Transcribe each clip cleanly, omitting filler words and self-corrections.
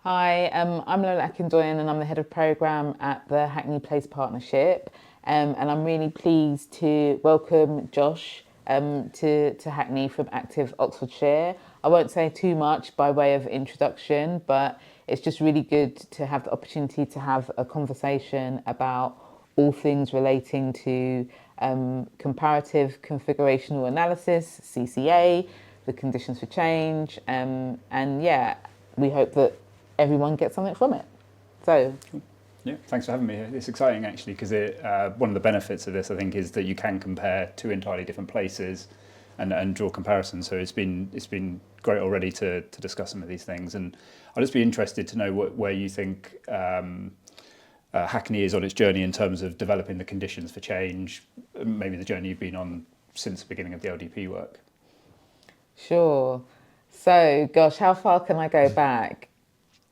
Hi, I'm Lola Akindoyin and I'm the head of programme at the Hackney Place Partnership. And I'm really pleased to welcome Josh to Hackney from Active Oxfordshire. I won't say too much by way of introduction, but it's just really good to have the opportunity to have a conversation about all things relating to comparative configurational analysis, CCA, the conditions for change, and yeah, we hope that everyone gets something from it. So, Yeah, thanks for having me here. It's exciting actually because one of the benefits of this, I think, is that you can compare two entirely different places and draw comparisons. So it's been great already to discuss some of these things, and I'll just be interested to know where you think Hackney is on its journey in terms of developing the conditions for change, maybe the journey you've been on since the beginning of the LDP work. sure. So, gosh, how far can I go back?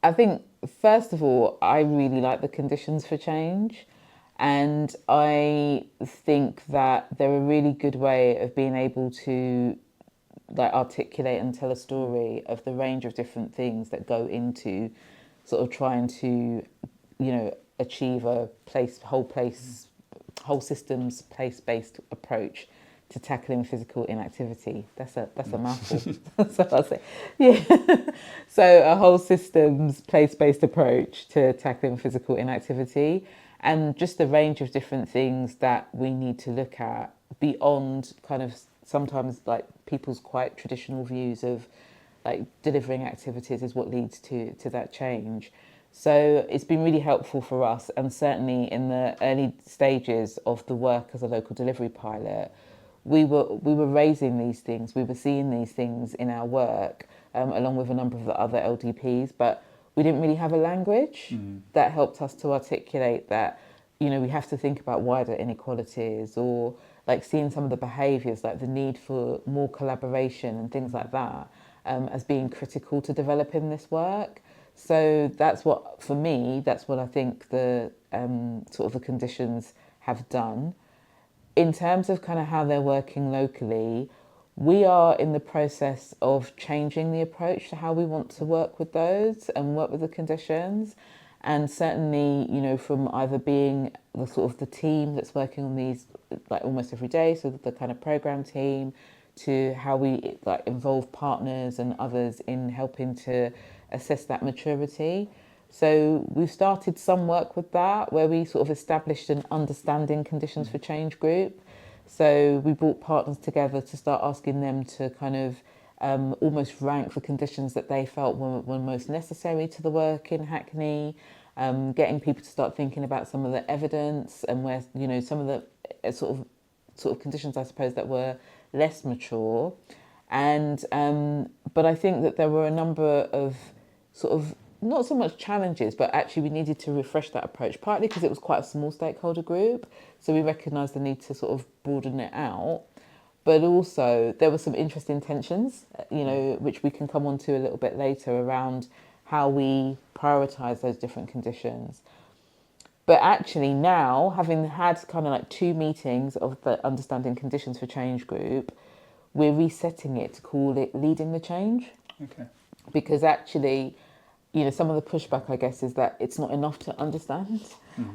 I think, first of all, I really like the conditions for change. And I think that they're a really good way of being able to articulate and tell a story of the range of different things that go into sort of trying to, achieve a whole systems place-based approach to tackling physical inactivity. That's a mouthful. So I'll say, yeah. So a whole systems place-based approach to tackling physical inactivity, and just the range of different things that we need to look at beyond kind of sometimes like people's quite traditional views of like delivering activities is what leads to that change. So it's been really helpful for us, and certainly in the early stages of the work as a local delivery pilot, we were raising these things, we were seeing these things in our work, along with a number of the other LDPs, but we didn't really have a language that helped us to articulate that, we have to think about wider inequalities, or like seeing some of the behaviours, like the need for more collaboration and things like that, as being critical to developing this work. So that's what, for me, that's what I think the sort of the conditions have done. In terms of kind of how they're working locally, we are in the process of changing the approach to how we want to work with those and work with the conditions. And certainly, from either being the sort of the team that's working on these like almost every day, so the kind of program team, to how we like involve partners and others in helping to assess that maturity. So we've started some work with that where we sort of established an understanding conditions for change group. So we brought partners together to start asking them to kind of almost rank the conditions that they felt were most necessary to the work in Hackney, getting people to start thinking about some of the evidence and where, some of the sort of conditions, I suppose, that were less mature. And but I think that there were a number of sort of not so much challenges, but actually we needed to refresh that approach, partly because it was quite a small stakeholder group. So we recognised the need to sort of broaden it out. But also there were some interesting tensions, which we can come on to a little bit later around how we prioritise those different conditions. But actually now, having had kind of like two meetings of the Understanding Conditions for Change group, we're resetting it to call it Leading the Change. Okay. Because actually, some of the pushback, I guess, is that it's not enough to understand.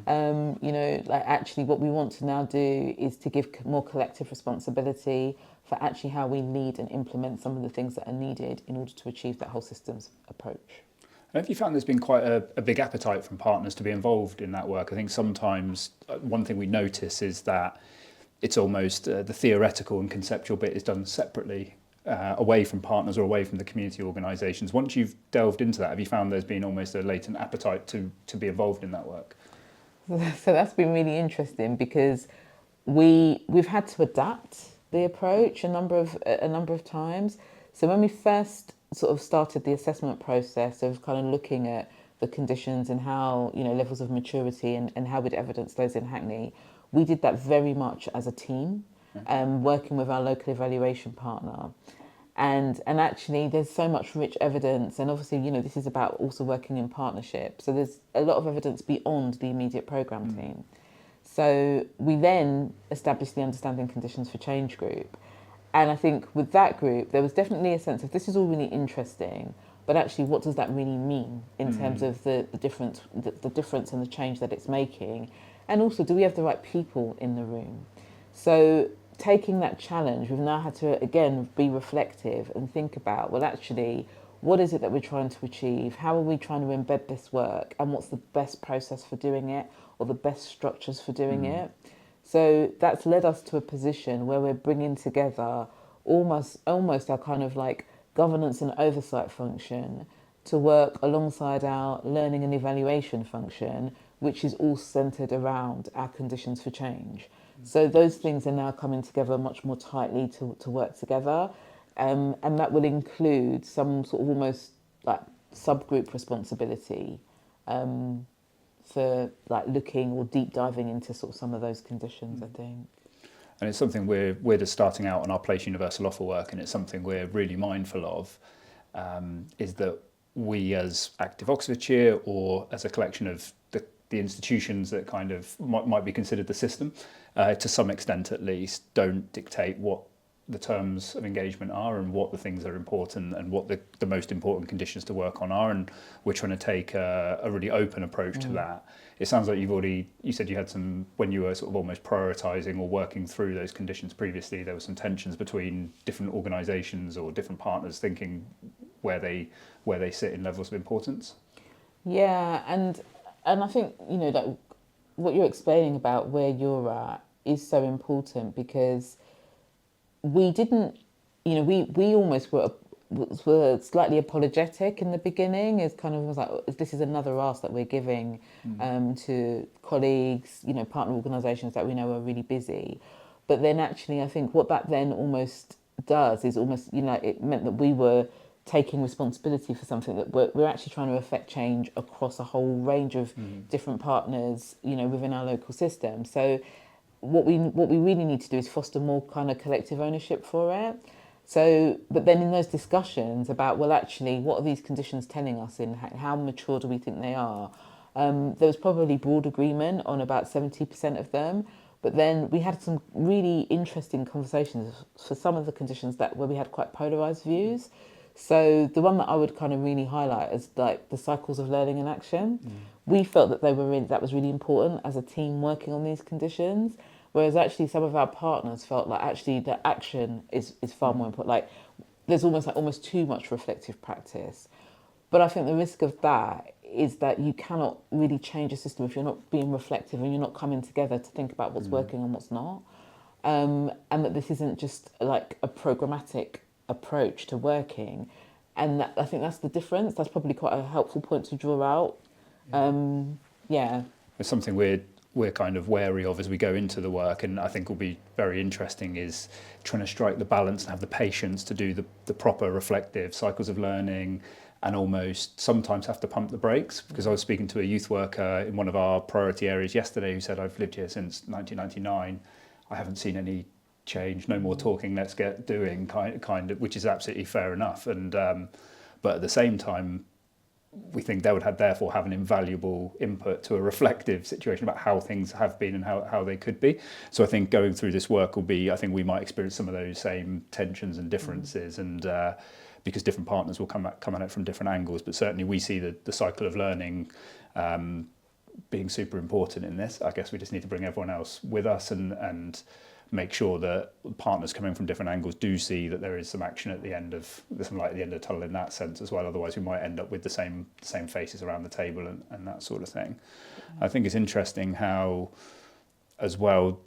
Like actually what we want to now do is to give more collective responsibility for actually how we lead and implement some of the things that are needed in order to achieve that whole systems approach. Have you found there's been quite a big appetite from partners to be involved in that work? I think sometimes one thing we notice is that it's almost the theoretical and conceptual bit is done separately, away from partners or away from the community organisations. Once you've delved into that, have you found there's been almost a latent appetite to be involved in that work? So that's been really interesting because we've had to adapt the approach a number of times. So when we first sort of started the assessment process of kind of looking at the conditions and how, levels of maturity and how we'd evidence those in Hackney, we did that very much as a team, working with our local evaluation partner. And actually there's so much rich evidence, and obviously, this is about also working in partnership. So there's a lot of evidence beyond the immediate programme team. So we then established the Understanding Conditions for Change group. And I think with that group, there was definitely a sense of this is all really interesting, but actually what does that really mean in terms of the difference and the change that it's making, and also do we have the right people in the room? So taking that challenge, we've now had to again be reflective and think about, well, actually, what is it that we're trying to achieve? How are we trying to embed this work? And what's the best process for doing it, or the best structures for doing it? So that's led us to a position where we're bringing together almost our kind of like governance and oversight function to work alongside our learning and evaluation function, which is all centred around our conditions for change. So those things are now coming together much more tightly to work together. And that will include some sort of almost like subgroup responsibility for like looking or deep diving into sort of some of those conditions, I think. And it's something we're just starting out on our Place Universal Offer work, and it's something we're really mindful of, is that we as Active Oxfordshire, or as a collection of the institutions that kind of might be considered the system, to some extent at least, don't dictate what the terms of engagement are and what the things that are important and what the most important conditions to work on are, and we're trying to take a really open approach to that. It sounds like you said you had some, when you were sort of almost prioritising or working through those conditions previously, there were some tensions between different organisations or different partners thinking where they sit in levels of importance. Yeah, and I think, you know, that what you're explaining about where you're at is so important, because we didn't, you know, we almost were slightly apologetic in the beginning. It's kind of was like, this is another ask that we're giving to colleagues, you know, partner organisations that we know are really busy. But then actually, I think what that then almost does is almost, you know, it meant that we were taking responsibility for something that we're actually trying to affect change across a whole range of different partners, you know, within our local system. So what we really need to do is foster more kind of collective ownership for it. So, but then in those discussions about, well, actually, what are these conditions telling us, in how mature do we think they are? There was probably broad agreement on about 70% of them, but then we had some really interesting conversations for some of the conditions where we had quite polarised views. So the one that I would kind of really highlight is like the cycles of learning and action. We felt that that was really important as a team working on these conditions. Whereas actually some of our partners felt like actually the action is far more important. Like there's almost too much reflective practice. But I think the risk of that is that you cannot really change a system if you're not being reflective and you're not coming together to think about what's working and what's not. And that this isn't just like a programmatic approach to working. And that, I think that's the difference. That's probably quite a helpful point to draw out. It's something we're kind of wary of as we go into the work, and I think will be very interesting, is trying to strike the balance and have the patience to do the proper reflective cycles of learning, and almost sometimes have to pump the brakes. Because I was speaking to a youth worker in one of our priority areas yesterday who said, I've lived here since 1999, I haven't seen any change, no more talking, let's get doing, kind of, which is absolutely fair enough. And but at the same time, we think they would therefore have an invaluable input to a reflective situation about how things have been and how they could be. So I think going through this work I think we might experience some of those same tensions and differences, and because different partners will come at it from different angles. But certainly we see the cycle of learning being super important in this. I guess we just need to bring everyone else with us and make sure that partners coming from different angles do see that there is some action at the end of, there's some light at the end of the tunnel in that sense as well. Otherwise we might end up with the same faces around the table and that sort of thing. I think it's interesting how, as well,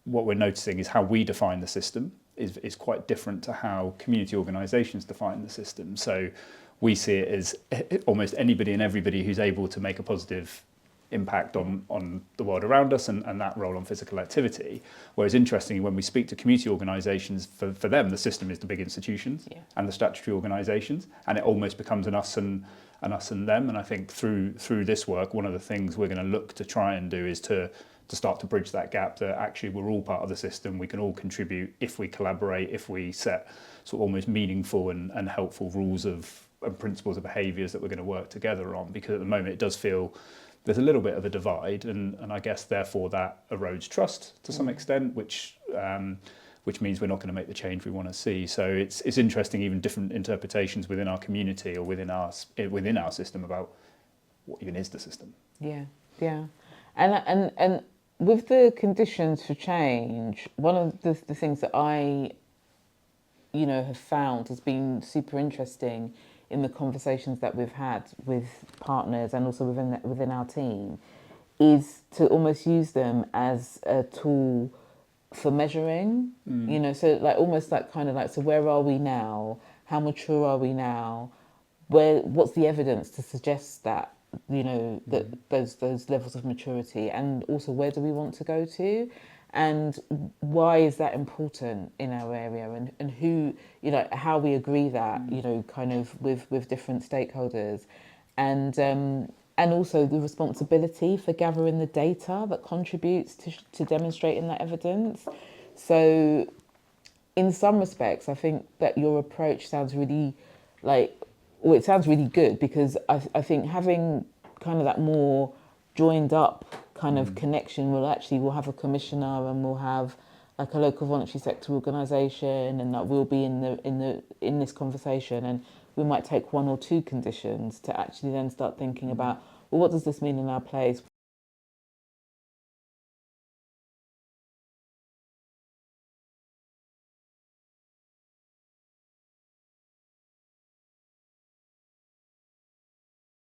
what we're noticing is how we define the system is quite different to how community organisations define the system. So we see it as almost anybody and everybody who's able to make a positive impact on the world around us and that role on physical activity. Whereas interestingly, when we speak to community organisations, for them the system is the big institutions and the statutory organisations, and it almost becomes an us and them. And I think through this work, one of the things we're going to look to try and do is to start to bridge that gap, that actually we're all part of the system, we can all contribute if we collaborate, if we set sort of almost meaningful and helpful rules and principles of behaviours that we're going to work together on. Because at the moment it does feel there's a little bit of a divide, and I guess therefore that erodes trust to some extent, which which means we're not going to make the change we want to see. So it's interesting, even different interpretations within our community or within our system about what even is the system. Yeah, yeah, and with the conditions for change, one of the things that I, have found has been super interesting in the conversations that we've had with partners and also within our team, is to almost use them as a tool for measuring. So like almost like kind of like, so where are we now? How mature are we now? What's the evidence to suggest that that those levels of maturity, and also where do we want to go to, and why is that important in our area, and who, how we agree that, kind of with different stakeholders, and also the responsibility for gathering the data that contributes to demonstrating that evidence. So in some respects, I think that your approach sounds really it sounds really good, because I think having kind of that more joined up kind of connection, we'll have a commissioner, and we'll have like a local voluntary sector organisation, and that we'll be in this conversation, and we might take one or two conditions to actually then start thinking about, well, what does this mean in our place?